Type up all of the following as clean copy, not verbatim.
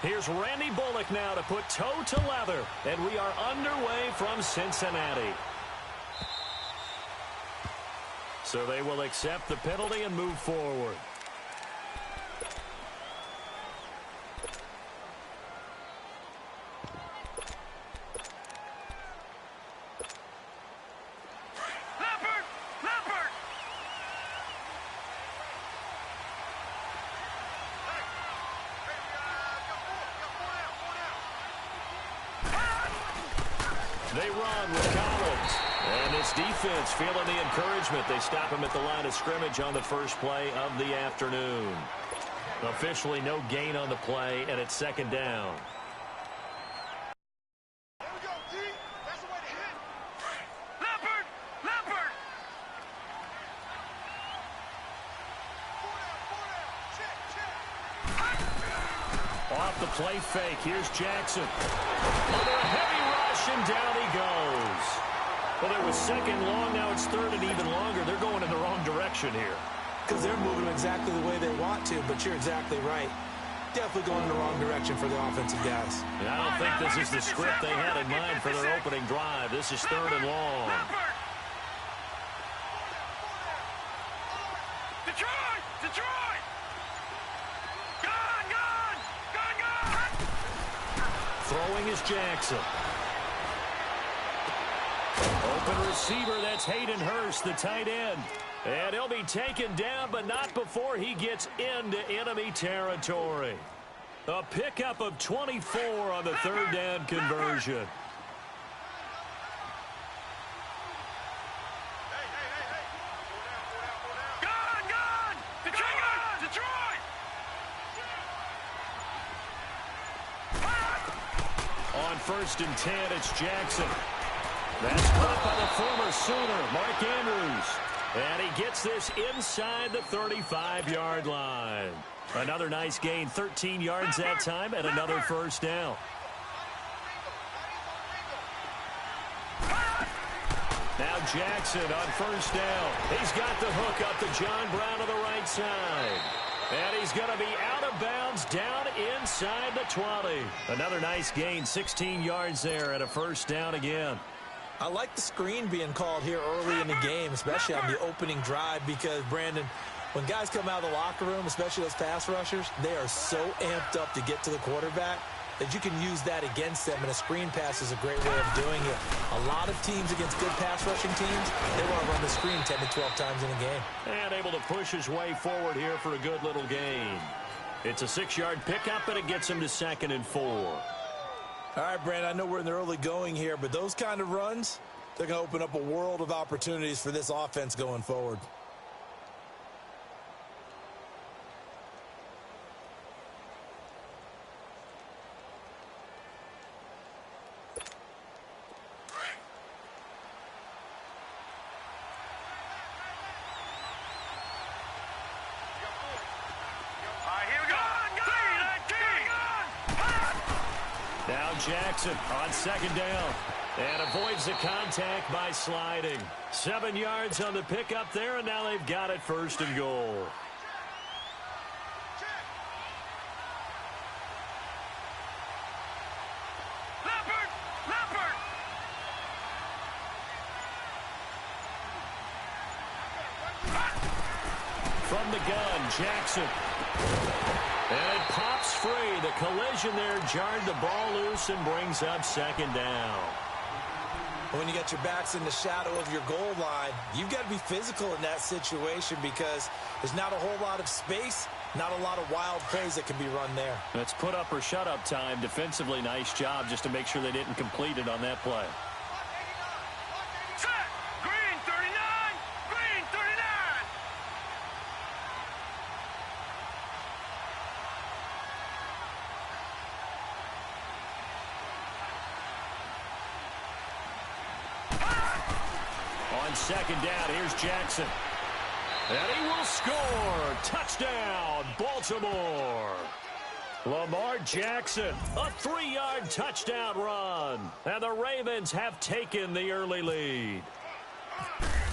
Here's Randy Bullock now to put toe to leather, and we are underway from Cincinnati. So they will accept the penalty and move forward. They run with Collins. And this defense feeling the encouragement. They stop him at the line of scrimmage on the first play of the afternoon. Officially no gain on the play, and it's second down. There we go, D. That's the way to hit. Leopard! Leopard! Four down. Check. Off the play fake, here's Jackson. Under a heavy rush, and down he goes. Well, it was second long, now it's third and even longer. They're going in the wrong direction here. Because they're moving exactly the way they want to, but you're exactly right. Definitely going in the wrong direction for the offensive guys. And I don't think this is the script they had in mind for their opening drive. This is third and long. Detroit! Detroit! Gone! Gone! Gone! Gone! Throwing is Jackson. Open receiver, that's Hayden Hurst, the tight end. And he'll be taken down, but not before he gets into enemy territory. A pickup of 24 on the third down conversion. Gone! Gone! Detroit! Detroit! On first and 10, it's Jackson. That's caught by the former Sooner, Mark Andrews. And he gets this inside the 35-yard line. Another nice gain, 13 yards that time, and another first down. Now Jackson on first down. He's got the hook up to John Brown on the right side. And he's going to be out of bounds down inside the 20. Another nice gain, 16 yards there, and a first down again. I like the screen being called here early in the game, especially on the opening drive, because, Brandon, when guys come out of the locker room, especially those pass rushers, they are so amped up to get to the quarterback that you can use that against them, and a screen pass is a great way of doing it. A lot of teams against good pass rushing teams, they want to run the screen 10 to 12 times in a game. And able to push his way forward here for a good little gain. It's a 6-yard pickup, and it gets him to 2nd and 4. All right, Brandon, I know we're in the early going here, but those kind of runs, they're going to open up a world of opportunities for this offense going forward. Jackson on second down and avoids the contact by sliding. 7 yards on the pickup there, and now they've got it first and goal. Leopard! Leopard! From the gun, Jackson. And it pops free. The collision there jarred the ball loose and brings up second down. When you got your backs in the shadow of your goal line, you've got to be physical in that situation because there's not a whole lot of space, not a lot of wild plays that can be run there. It's put up or shut up time. Defensively, nice job just to make sure they didn't complete it on that play. Set! Green 39! Green 39! On second down, here's Jackson. And he will score. Touchdown, Baltimore. Lamar Jackson, a 3-yard touchdown run. And the Ravens have taken the early lead.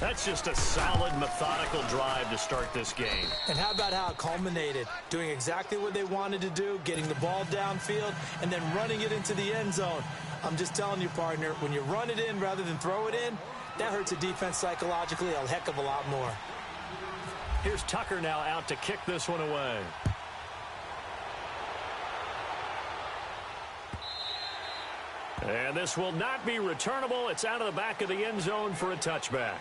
That's just a solid, methodical drive to start this game. And how about how it culminated? Doing exactly what they wanted to do, getting the ball downfield, and then running it into the end zone. I'm just telling you, partner, when you run it in rather than throw it in, that hurts a defense psychologically a heck of a lot more. Here's Tucker now out to kick this one away. And this will not be returnable. It's out of the back of the end zone for a touchback.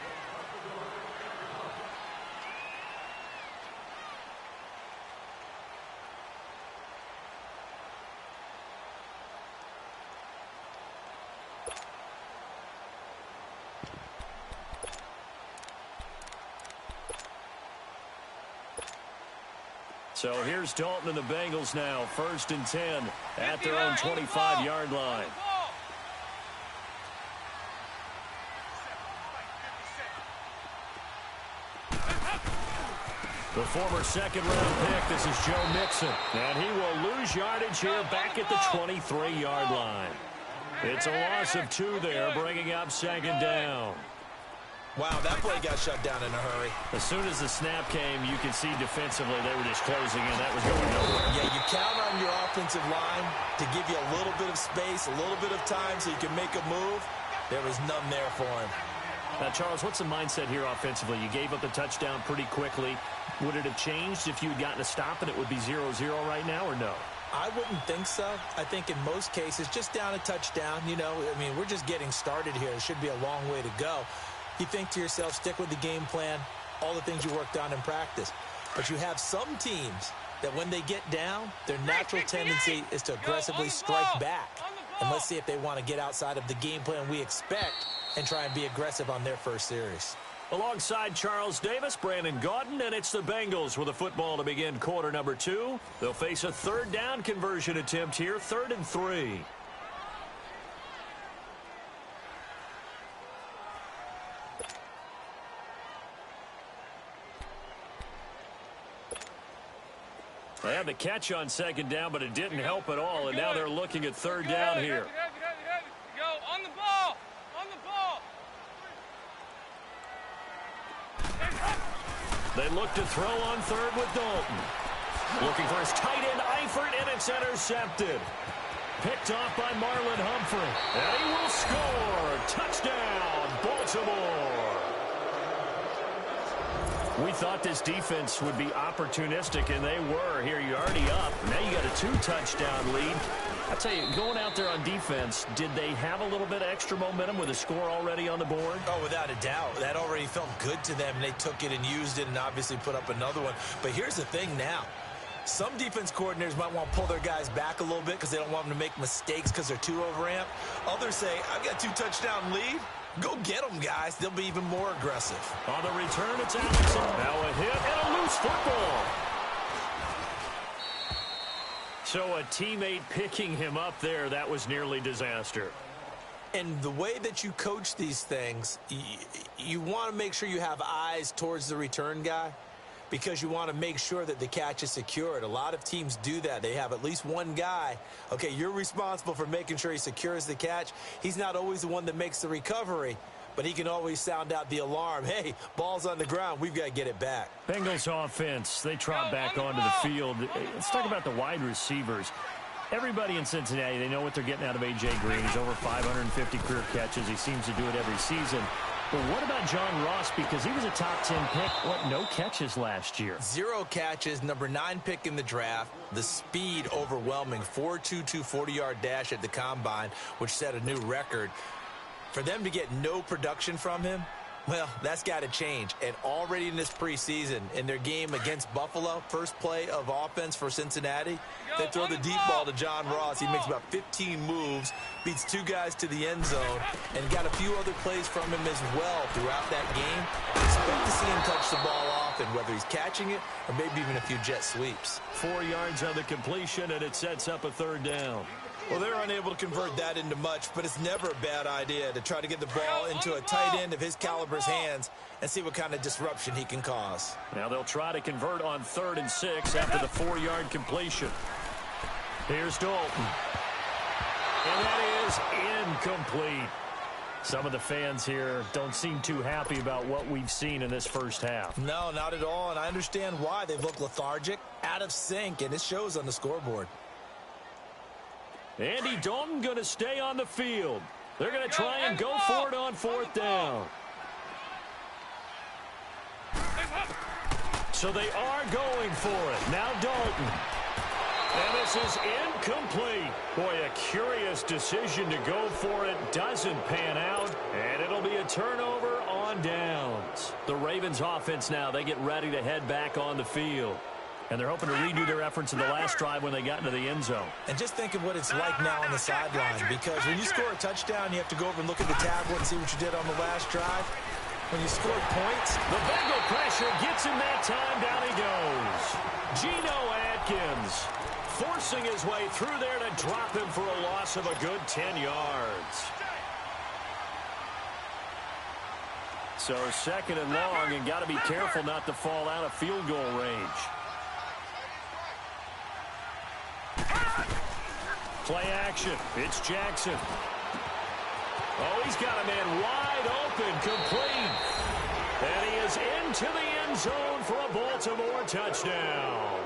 So here's Dalton and the Bengals now, 1st and 10 at their own 25-yard line. The former second-round pick, this is Joe Mixon. And he will lose yardage here back at the 23-yard line. It's a loss of 2 there, bringing up 2nd down. Wow, that play got shut down in a hurry. As soon as the snap came, you could see defensively they were just closing in. That was going nowhere. Yeah, you count on your offensive line to give you a little bit of space, a little bit of time so you can make a move. There was none there for him. Now, Charles, what's the mindset here offensively? You gave up the touchdown pretty quickly. Would it have changed if you had gotten a stop and it would be 0-0 right now, or no? I wouldn't think so. I think in most cases, just down a touchdown, you know, I mean, we're just getting started here. It should be a long way to go. You think to yourself, stick with the game plan, all the things you worked on in practice. But you have some teams that when they get down, their natural tendency is to aggressively strike back. And let's see if they want to get outside of the game plan we expect and try and be aggressive on their first series. Alongside Charles Davis, Brandon Gaudin, and it's the Bengals with a football to begin quarter number 2. They'll face a 3rd down conversion attempt here, 3rd and 3. They had the catch on 2nd down, but it didn't help at all, and now they're looking at 3rd down here. Go on the ball. On the ball. They look to throw on 3rd with Dalton. Looking for his tight end, Eifert, and it's intercepted. Picked off by Marlon Humphrey. And he will score. Touchdown, Baltimore. We thought this defense would be opportunistic, and they were. Here, you're already up. Now you got a 2-touchdown lead. I tell you, going out there on defense, did they have a little bit of extra momentum with a score already on the board? Oh, without a doubt. That already felt good to them. They took it and used it and obviously put up another one. But here's the thing now. Some defense coordinators might want to pull their guys back a little bit because they don't want them to make mistakes because they're too overamped. Others say, I've got a 2-touchdown lead. Go get them, guys. They'll be even more aggressive. On the return, it's Allison. Now a hit and a loose football. So a teammate picking him up there, that was nearly disaster. And the way that you coach these things, you want to make sure you have eyes towards the return guy because you want to make sure that the catch is secured. A lot of teams do that. They have at least one guy. Okay, you're responsible for making sure he secures the catch. He's not always the one that makes the recovery, but he can always sound out the alarm. Hey, ball's on the ground. We've got to get it back. Bengals offense, they trot back onto the field. Let's talk about the wide receivers. Everybody in Cincinnati, they know what they're getting out of A.J. Green. He's over 550 career catches. He seems to do it every season. But what about John Ross? Because he was a top 10 pick. What, no catches last year? 0 catches, number 9 pick in the draft. The speed overwhelming. 4.22 40-yard dash at the combine, which set a new record. For them to get no production from him, well, that's got to change. And already in this preseason, in their game against Buffalo, first play of offense for Cincinnati, they throw the deep ball to John Ross. He makes about 15 moves, beats 2 guys to the end zone, and got a few other plays from him as well throughout that game. Expect to see him touch the ball often, whether he's catching it or maybe even a few jet sweeps. 4 yards on the completion, and it sets up a 3rd down. Well, they're unable to convert that into much, but it's never a bad idea to try to get the ball into a tight end of his caliber's hands and see what kind of disruption he can cause. Now they'll try to convert on 3rd and 6 after the 4-yard completion. Here's Dalton. And that is incomplete. Some of the fans here don't seem too happy about what we've seen in this first half. No, not at all, and I understand why. They've looked lethargic, out of sync, and it shows on the scoreboard. Andy Dalton going to stay on the field. They're going to try and go for it on fourth down. So they are going for it. Now Dalton. And this is incomplete. Boy, a curious decision to go for it. Doesn't pan out. And it'll be a turnover on downs. The Ravens offense now, they get ready to head back on the field. And they're hoping to redo their efforts in the last drive when they got into the end zone. And just think of what it's like now on the sideline, because when you score a touchdown, you have to go over and look at the tablet and see what you did on the last drive. When you scored points, the Bengal pressure gets him that time. Down he goes. Geno Atkins forcing his way through there to drop him for a loss of a good 10 yards. So second and long, and got to be careful not to fall out of field goal range. Play action. It's Jackson. Oh, he's got a man wide open, complete. And he is into the end zone for a Baltimore touchdown.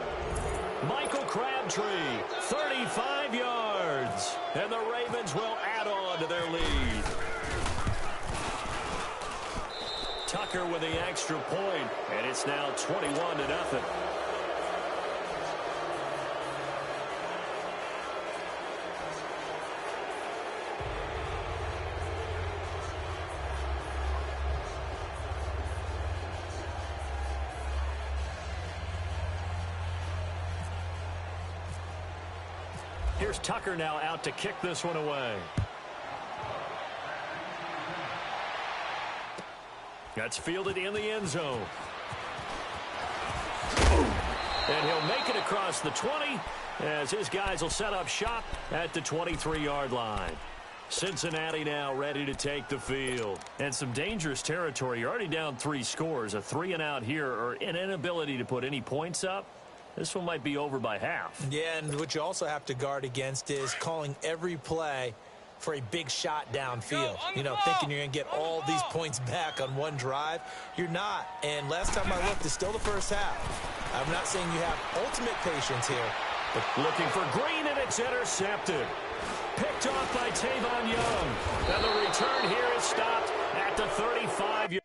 Michael Crabtree, 35 yards. And the Ravens will add on to their lead. Tucker with the extra point, and it's now 21-0. Here's Tucker now out to kick this one away. That's fielded in the end zone. And he'll make it across the 20 as his guys will set up shop at the 23-yard line. Cincinnati now ready to take the field. And some dangerous territory. You're already down 3 scores. A 3-and-out here, or an inability to put any points up. This one might be over by half. Yeah, and what you also have to guard against is calling every play for a big shot downfield. You know, thinking you're going to get all these points back on one drive. You're not. And last time I looked, it's still the first half. I'm not saying you have ultimate patience here. But looking for Green, and it's intercepted. Picked off by Tavon Young. And the return here is stopped at the 35-yard.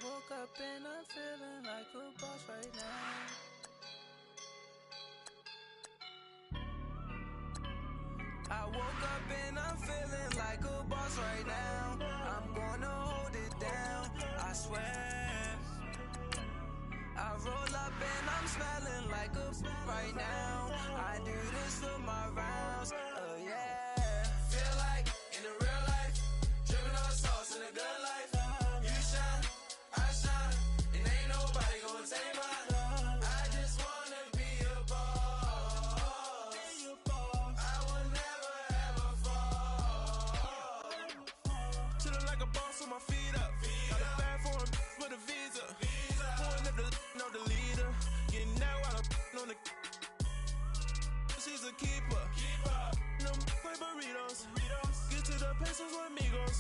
Woke up and I'm feeling like a boss right now. I woke up and I'm feeling like a boss right now. I'm gonna hold it down, I swear. I roll up and I'm smelling like a right now. I do this for my rounds, oh yeah. Feel like in the real life, dripping on sauce in a good life. You shine, I shine, and ain't nobody gonna take mine. I just wanna be a boss. I will never ever fall. Chillin' like a boss with my feet up. Got a bag for a visa. Pulling up know the leader. Getting out while I'm on the. She's a keeper. No play burritos. Get to the pesos with amigos.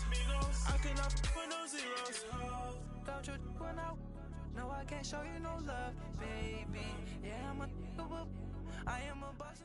I cannot with no zeros. Got your one out. No, I can't show you no love, baby. Yeah, I am a boss.